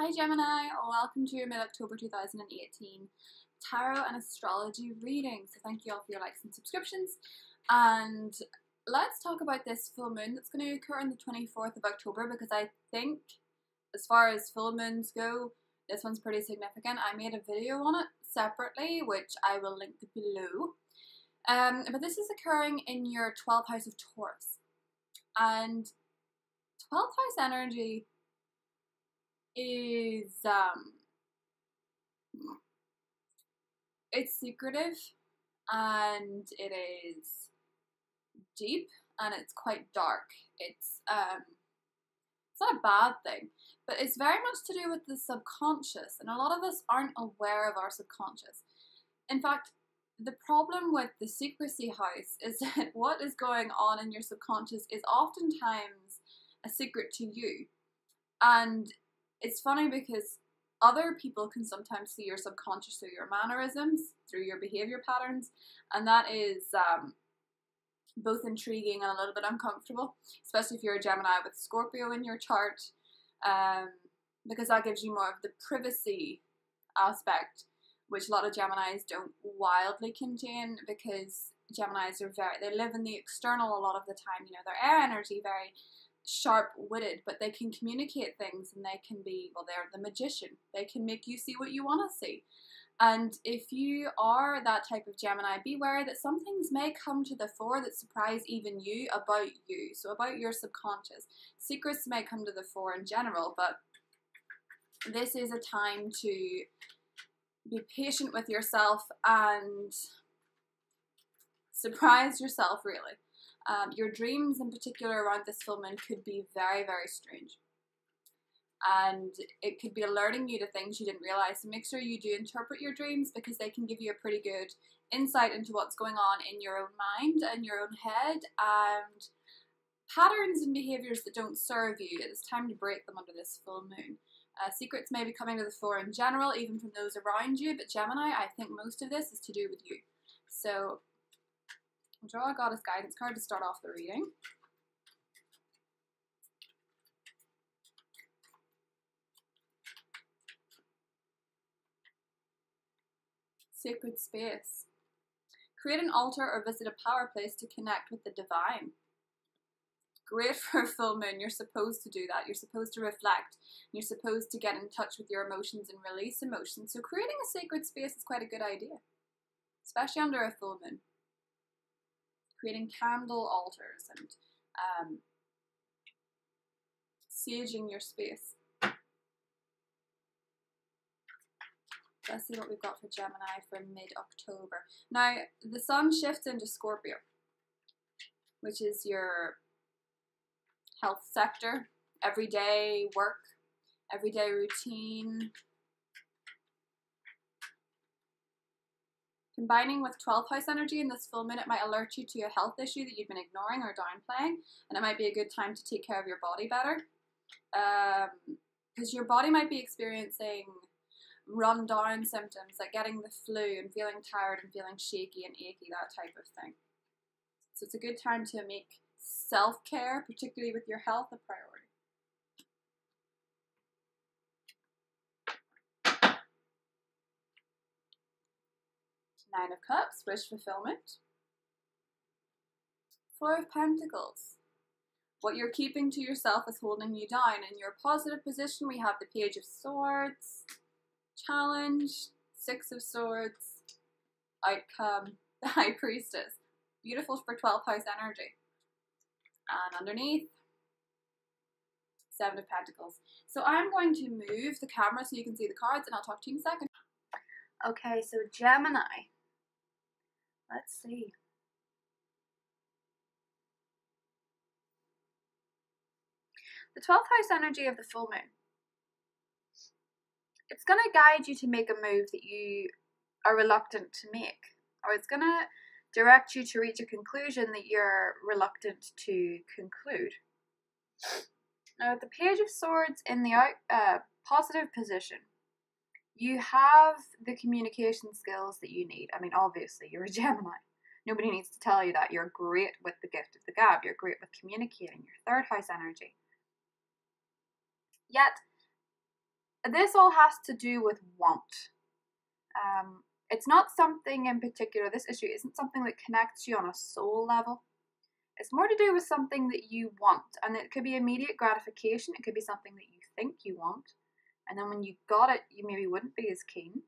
Hi Gemini, welcome to your mid-October 2018 tarot and astrology reading. So thank you all for your likes and subscriptions. And let's talk about this full moon that's going to occur on the 24th of October, because I think as far as full moons go, this one's pretty significant. I made a video on it separately, which I will link below. But this is occurring in your 12th house of Taurus. And 12th house energy is it's secretive, and it is deep, and it's quite dark. It's not a bad thing, but it's very much to do with the subconscious, and a lot of us aren't aware of our subconscious. In fact, the problem with the secrecy house is that what is going on in your subconscious is oftentimes a secret to you. And it's funny because other people can sometimes see your subconscious through your mannerisms, through your behavior patterns, and that is both intriguing and a little bit uncomfortable, especially if you're a Gemini with Scorpio in your chart, because that gives you more of the privacy aspect, which a lot of Geminis don't wildly contain, because Geminis are they live in the external a lot of the time. You know, their air energy, very sharp-witted, but they can communicate things, and they can be, well, they're the magician. They can make you see what you want to see. And if you are that type of Gemini, beware that some things may come to the fore that surprise even you about you. So about your subconscious. Secrets may come to the fore in general, but this is a time to be patient with yourself and surprise yourself, really. Your dreams in particular around this full moon could be very, very strange. And it could be alerting you to things you didn't realize. So make sure you do interpret your dreams, because they can give you a pretty good insight into what's going on in your own mind and your own head, and patterns and behaviors that don't serve you. It's time to break them under this full moon. Secrets may be coming to the fore in general, even from those around you, but Gemini, I think most of this is to do with you. So I'll draw a Goddess Guidance card to start off the reading. Sacred space. Create an altar or visit a power place to connect with the divine. Great for a full moon. You're supposed to do that. You're supposed to reflect. You're supposed to get in touch with your emotions and release emotions. So creating a sacred space is quite a good idea, especially under a full moon. Creating candle altars and saging your space. Let's see what we've got for Gemini for mid-October. Now, the sun shifts into Scorpio, which is your health sector, everyday work, everyday routine. Combining with 12th house energy in this full moon, it might alert you to a health issue that you've been ignoring or downplaying, and it might be a good time to take care of your body better. Because your body might be experiencing run-down symptoms, like getting the flu and feeling tired and feeling shaky and achy, that type of thing. So it's a good time to make self-care, particularly with your health, a priority. Nine of Cups, wish fulfillment. Four of Pentacles. What you're keeping to yourself is holding you down. In your positive position, we have the Page of Swords, challenge, Six of Swords, outcome, the High Priestess. Beautiful for 12th house energy. And underneath, Seven of Pentacles. So I'm going to move the camera so you can see the cards, and I'll talk to you in a second. Okay, so Gemini. Let's see. The 12th house energy of the full moon. It's going to guide you to make a move that you are reluctant to make. Or it's going to direct you to reach a conclusion that you're reluctant to conclude. Now, with the Page of Swords in the positive position, you have the communication skills that you need. I mean, obviously, you're a Gemini. Nobody needs to tell you that. You're great with the gift of the gab. You're great with communicating. Your 3rd house energy. Yet, this all has to do with want. It's not something in particular, this issue isn't something that connects you on a soul level. It's more to do with something that you want, and it could be immediate gratification, it could be something that you think you want, and then when you got it, you maybe wouldn't be as keen.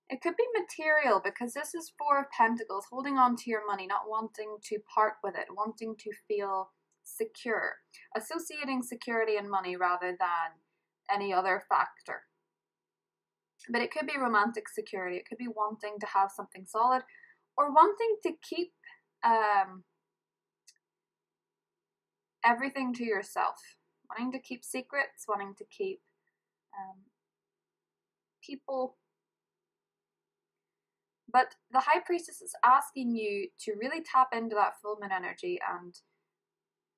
It could be material, because this is Four of Pentacles, holding on to your money, not wanting to part with it, wanting to feel secure, associating security and money rather than any other factor. But it could be romantic security, it could be wanting to have something solid, or wanting to keep everything to yourself, wanting to keep secrets, wanting to keep people. But the High Priestess is asking you to really tap into that full moon energy and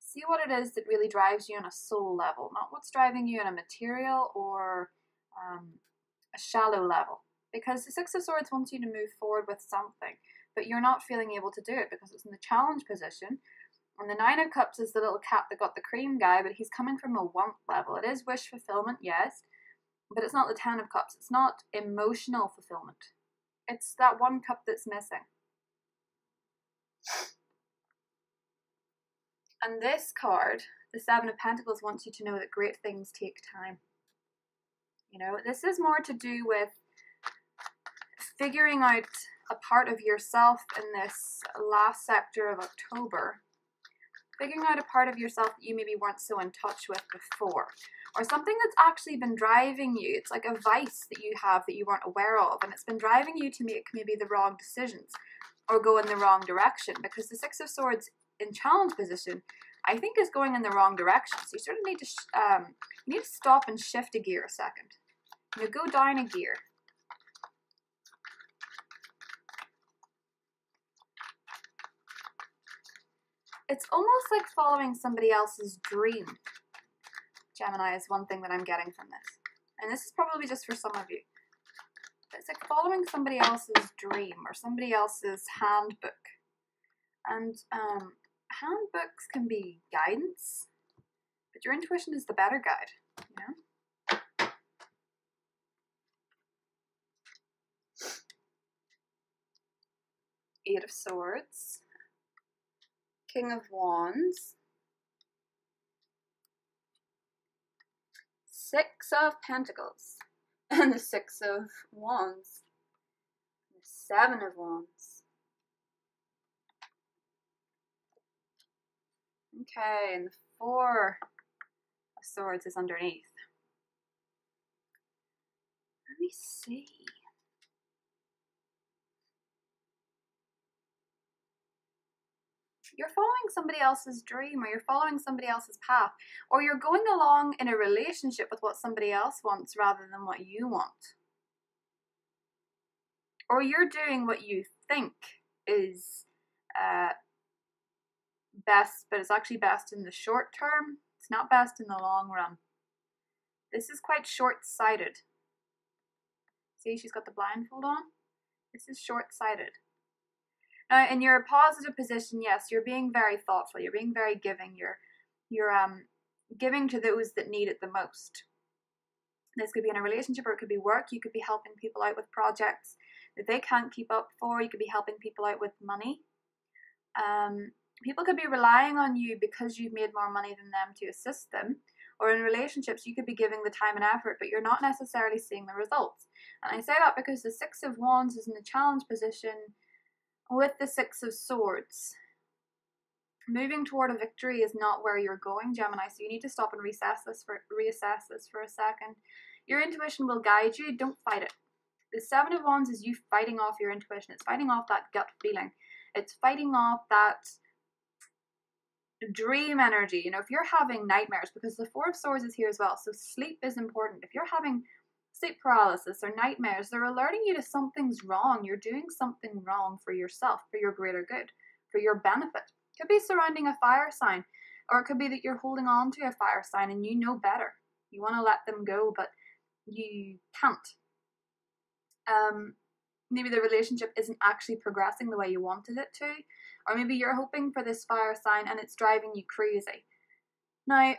see what it is that really drives you on a soul level, not what's driving you on a material or a shallow level. Because the Six of Swords wants you to move forward with something, but you're not feeling able to do it because it's in the challenge position. And the Nine of Cups is the little cat that got the cream guy, but he's coming from a want level. It is wish fulfillment, yes, but it's not the Ten of Cups. It's not emotional fulfillment. It's that one cup that's missing. And this card, the Seven of Pentacles, wants you to know that great things take time. You know, this is more to do with figuring out a part of yourself in this last sector of October. Figuring out a part of yourself that you maybe weren't so in touch with before. Or something that's actually been driving you. It's like a vice that you have that you weren't aware of. And it's been driving you to make maybe the wrong decisions. Or go in the wrong direction. Because the Six of Swords in challenge position, I think, is going in the wrong direction. So you sort of need to, you need to stop and shift a gear a second. You know, go down a gear. It's almost like following somebody else's dream. Gemini is one thing that I'm getting from this. And this is probably just for some of you. It's like following somebody else's dream or somebody else's handbook. And handbooks can be guidance, but your intuition is the better guide, you know? Eight of Swords. King of Wands. Six of Pentacles. And the Six of Wands. The Seven of Wands. Okay, and the Four of Swords is underneath. Let me see. You're following somebody else's dream, or you're following somebody else's path, or you're going along in a relationship with what somebody else wants rather than what you want. Or you're doing what you think is best, but it's actually best in the short term. It's not best in the long run. This is quite short-sighted. See, she's got the blindfold on. This is short-sighted. Now, in your positive position, yes, you're being very thoughtful. You're being very giving. You're giving to those that need it the most. This could be in a relationship, or it could be work. You could be helping people out with projects that they can't keep up for. You could be helping people out with money. People could be relying on you because you've made more money than them to assist them. Or in relationships, you could be giving the time and effort, but you're not necessarily seeing the results. And I say that because the Six of Wands is in the challenge position with the Six of Swords. Moving toward a victory is not where you're going, Gemini, so you need to stop and reassess this for a second. Your intuition will guide you. Don't fight it. The Seven of Wands is you fighting off your intuition. It's fighting off that gut feeling. It's fighting off that dream energy. You know, if you're having nightmares, because the Four of Swords is here as well, so sleep is important. If you're having sleep paralysis or nightmares, they're alerting you to something's wrong. You're doing something wrong for yourself, for your greater good, for your benefit. It could be surrounding a fire sign, or it could be that you're holding on to a fire sign and you know better. You want to let them go, but you can't. Maybe the relationship isn't actually progressing the way you wanted it to, or maybe you're hoping for this fire sign and it's driving you crazy. Now,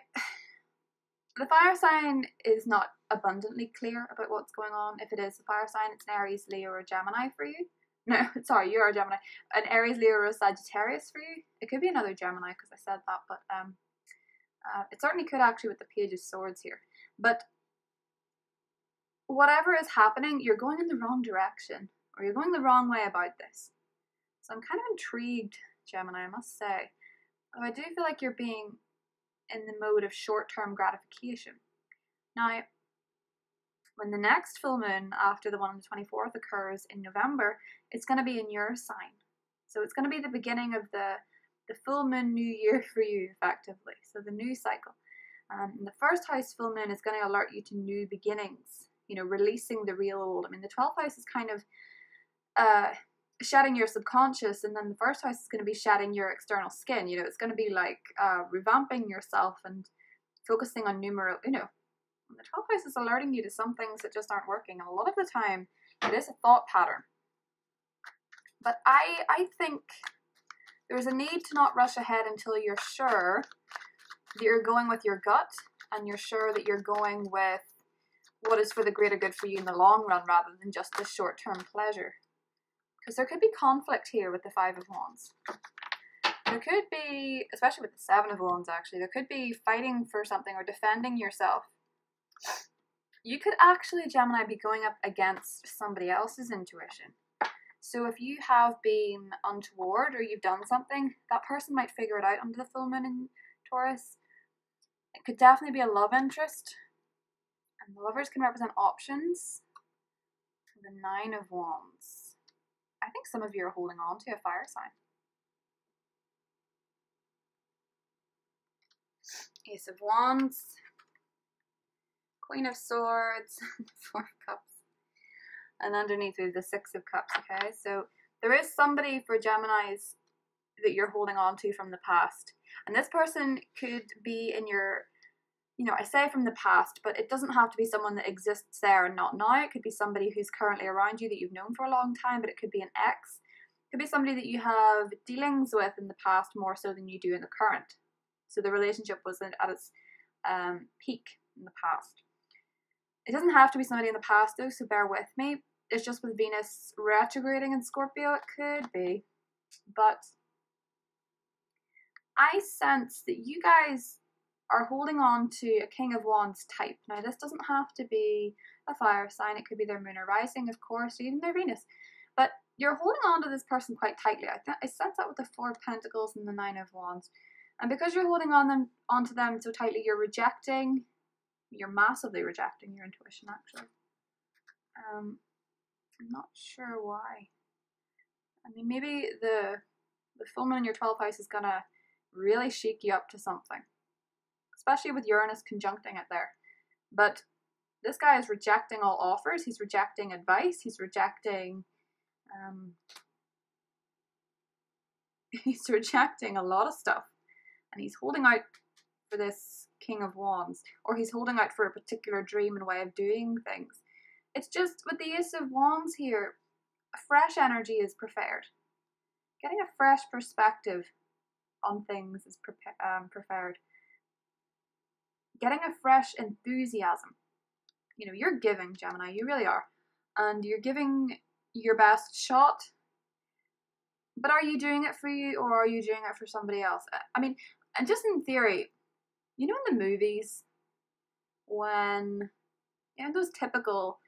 The fire sign is not abundantly clear about what's going on. If it is a fire sign, it's an Aries, Leo, or a Gemini for you. No, sorry, you're a Gemini. An Aries, Leo, or a Sagittarius for you. It could be another Gemini because I said that, but it certainly could actually with the Page of Swords here. But whatever is happening, you're going in the wrong direction, or you're going the wrong way about this. So I'm kind of intrigued, Gemini, I must say. I do feel like you're being in the mode of short-term gratification. Now, when the next full moon after the one on the 24th occurs in November, it's going to be in your sign. So it's going to be the beginning of the full moon new year for you, effectively. So the new cycle. And the first house full moon is going to alert you to new beginnings, you know, releasing the real old. I mean, the 12th house is kind of shedding your subconscious, and then the first house is going to be shedding your external skin. You know, it's going to be like revamping yourself and focusing on numerous, you know, and the 12th house is alerting you to some things that just aren't working, and a lot of the time it is a thought pattern. But I think there's a need to not rush ahead until you're sure that you're going with your gut, and you're sure that you're going with what is for the greater good for you in the long run, rather than just the short-term pleasure. Because there could be conflict here with the Five of Wands. There could be, especially with the Seven of Wands actually, there could be fighting for something or defending yourself. You could actually, Gemini, be going up against somebody else's intuition. So if you have been untoward or you've done something, that person might figure it out under the full moon in Taurus. It could definitely be a love interest. And the lovers can represent options. The Nine of Wands. I think some of you are holding on to a fire sign. Ace of Wands. Queen of Swords. Four of Cups. And underneath we have the Six of Cups, okay? So there is somebody for Geminis that you're holding on to from the past. And this person could be in your, you know, I say from the past, but it doesn't have to be someone that exists there and not now. It could be somebody who's currently around you that you've known for a long time, but it could be an ex. It could be somebody that you have dealings with in the past more so than you do in the current. So the relationship was at its peak in the past. It doesn't have to be somebody in the past though, so bear with me. It's just with Venus retrograding in Scorpio, it could be. But I sense that you guys are holding on to a King of Wands type. Now, this doesn't have to be a fire sign. It could be their moon or rising, of course, or even their Venus. But you're holding on to this person quite tightly. I sense that with the Four of Pentacles and the Nine of Wands. And because you're holding onto them so tightly, you're massively rejecting your intuition, actually. I'm not sure why. I mean, maybe the full moon in your 12th house is going to really shake you up to something. Especially with Uranus conjuncting it there. But this guy is rejecting all offers. He's rejecting advice. He's rejecting a lot of stuff. And he's holding out for this King of Wands. Or he's holding out for a particular dream and way of doing things. It's just, with the Ace of Wands here, a fresh energy is preferred. Getting a fresh perspective on things is preferred. Getting a fresh enthusiasm. You know, you're giving, Gemini, you really are. And you're giving your best shot. But are you doing it for you, or are you doing it for somebody else? I mean, and just in theory, you know in the movies, when, you know, those typical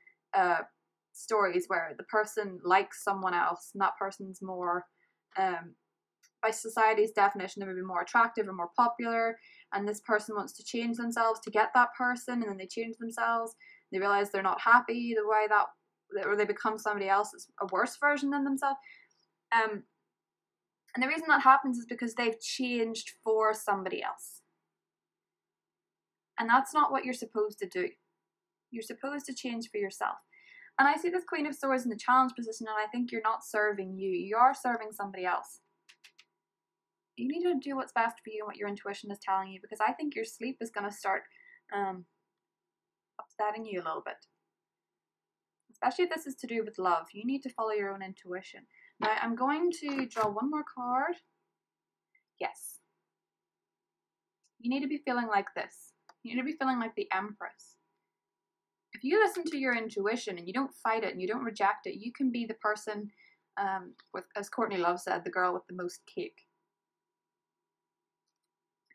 stories where the person likes someone else, and that person's more, by society's definition, they would be more attractive or more popular, and this person wants to change themselves to get that person, and then they change themselves, they realize they're not happy the way that, or they become somebody else that's a worse version than themselves. And the reason that happens is because they've changed for somebody else. And that's not what you're supposed to do. You're supposed to change for yourself. And I see this Queen of Swords in the challenge position, and I think you're not serving you. You are serving somebody else. You need to do what's best for you and what your intuition is telling you, because I think your sleep is going to start upsetting you a little bit. Especially if this is to do with love. You need to follow your own intuition. Now, I'm going to draw one more card. Yes. You need to be feeling like this. You need to be feeling like the Empress. If you listen to your intuition and you don't fight it and you don't reject it, you can be the person with, as Courtney Love said, the girl with the most cake.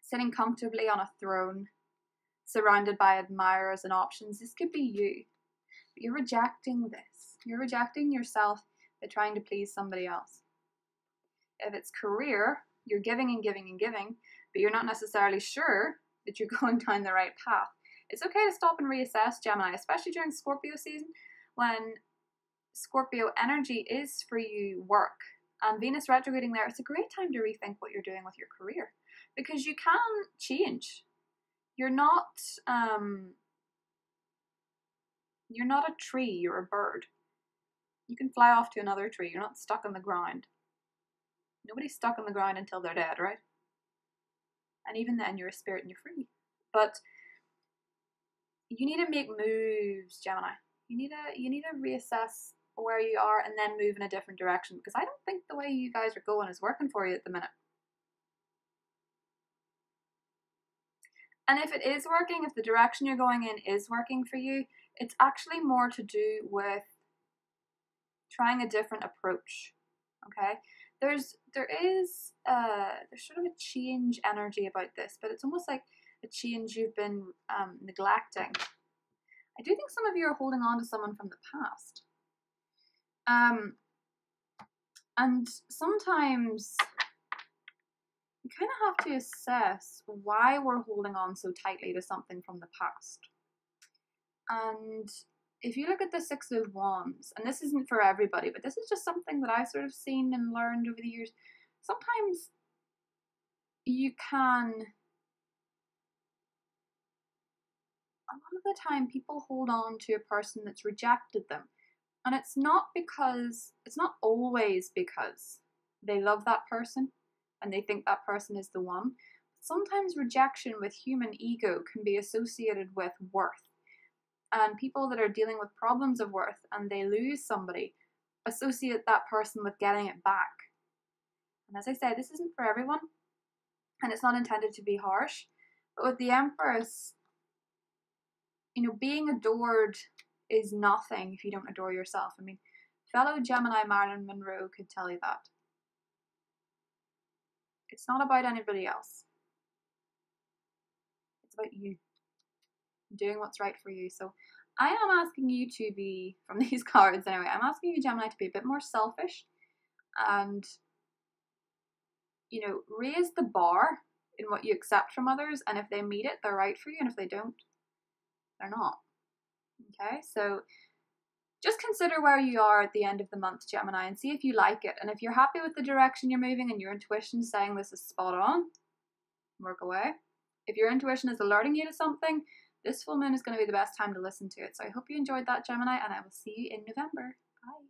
Sitting comfortably on a throne, surrounded by admirers and options. This could be you. But you're rejecting this. You're rejecting yourself by trying to please somebody else. If it's career, you're giving and giving and giving, but you're not necessarily sure that you're going down the right path. It's okay to stop and reassess, Gemini, especially during Scorpio season, when Scorpio energy is for you work. And Venus retrograding there, it's a great time to rethink what you're doing with your career, because you can change. You're not a tree, you're a bird. You can fly off to another tree. You're not stuck on the ground. Nobody's stuck on the ground until they're dead, right? And even then, you're a spirit and you're free. But you need to make moves, Gemini. You need to reassess where you are and then move in a different direction, because I don't think the way you guys are going is working for you at the minute. And if it is working, if the direction you're going in is working for you, it's actually more to do with trying a different approach. Okay? There's sort of a change energy about this, but it's almost like a change you've been neglecting. I do think some of you are holding on to someone from the past. And sometimes you kind of have to assess why we're holding on so tightly to something from the past. And if you look at the Six of Wands, and this isn't for everybody, but this is just something that I've sort of seen and learned over the years. Sometimes you can, a lot of the time people hold on to a person that's rejected them. And it's not always because they love that person and they think that person is the one. Sometimes rejection with human ego can be associated with worth. And people that are dealing with problems of worth and they lose somebody associate that person with getting it back. And as I said, this isn't for everyone, and it's not intended to be harsh. But with the Empress, you know, being adored is nothing if you don't adore yourself. I mean, fellow Gemini Marilyn Monroe could tell you that. It's not about anybody else. It's about you doing what's right for you. So I am asking you to be, from these cards anyway, I'm asking you, Gemini, to be a bit more selfish and, you know, raise the bar in what you accept from others. And if they meet it, they're right for you. And if they don't, they're not. Okay, so just consider where you are at the end of the month, Gemini, and see if you like it. And if you're happy with the direction you're moving and your intuition is saying this is spot on, work away. If your intuition is alerting you to something, this full moon is going to be the best time to listen to it. So I hope you enjoyed that, Gemini, and I will see you in November. Bye.